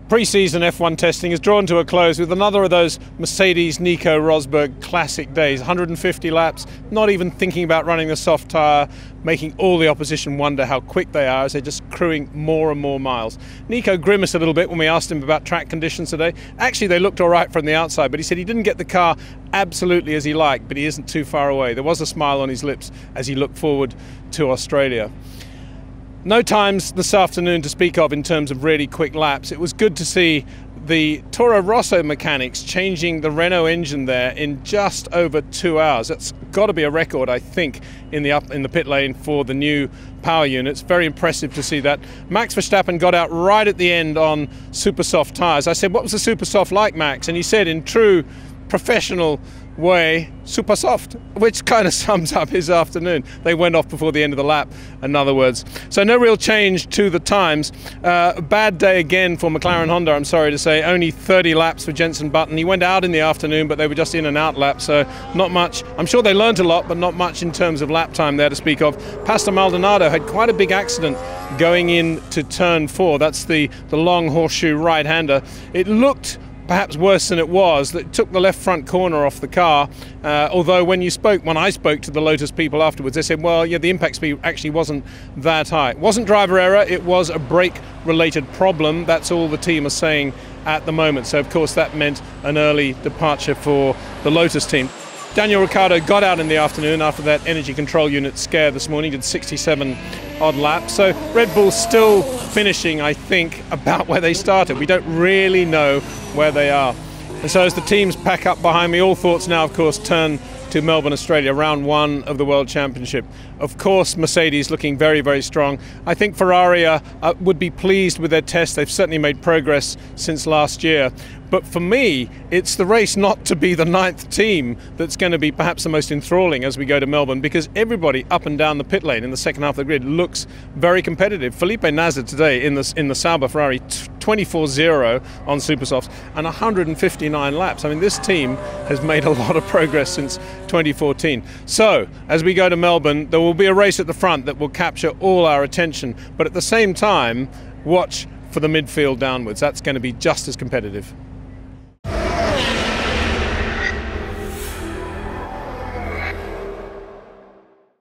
Pre-season F1 testing is drawn to a close with another of those Mercedes Nico Rosberg classic days. 150 laps, not even thinking about running the soft tyre, making all the opposition wonder how quick they are as they're just crewing more and more miles. Nico grimaced a little bit when we asked him about track conditions today. Actually, they looked all right from the outside, but he said he didn't get the car absolutely as he liked, but he isn't too far away. There was a smile on his lips as he looked forward to Australia. No times this afternoon to speak of in terms of really quick laps. It was good to see the Toro Rosso mechanics changing the Renault engine there in just over 2 hours. That's got to be a record, I think, in the pit lane for the new power units. Very impressive to see that. Max Verstappen got out right at the end on super soft tyres. I said, what was the super soft like, Max? And he said, in true professional way, super soft, which kind of sums up his afternoon. They went off before the end of the lap, in other words. So no real change to the times. A bad day again for McLaren Honda, I'm sorry to say. Only 30 laps for Jenson Button. He went out in the afternoon, but they were just in and out laps, so not much. I'm sure they learned a lot, but not much in terms of lap time there to speak of. Pastor Maldonado had quite a big accident going into turn 4. That's the long horseshoe right-hander. It looked perhaps worse than it was. That took the left front corner off the car, although when I spoke to the Lotus people afterwards, they said, well, yeah, the impact speed actually wasn't that high. It wasn't driver error, it was a brake related problem. That's all the team are saying at the moment. So of course that meant an early departure for the Lotus team. Daniel Ricciardo got out in the afternoon after that energy control unit scare this morning, did 67 odd laps. So Red Bull's still finishing, I think, about where they started. We don't really know where they are. And so as the teams pack up behind me, all thoughts now, of course, turn to Melbourne, Australia, round 1 of the World Championship. Of course, Mercedes looking very, very strong. I think Ferrari would be pleased with their test. They've certainly made progress since last year. But for me, it's the race not to be the 9th team that's going to be perhaps the most enthralling as we go to Melbourne, because everybody up and down the pit lane in the second half of the grid looks very competitive. Felipe Nasr today in the Sauber Ferrari, 24-0 on Supersofts and 159 laps. I mean, this team has made a lot of progress since 2014. So, as we go to Melbourne, there will be a race at the front that will capture all our attention, but at the same time, watch for the midfield downwards. That's going to be just as competitive.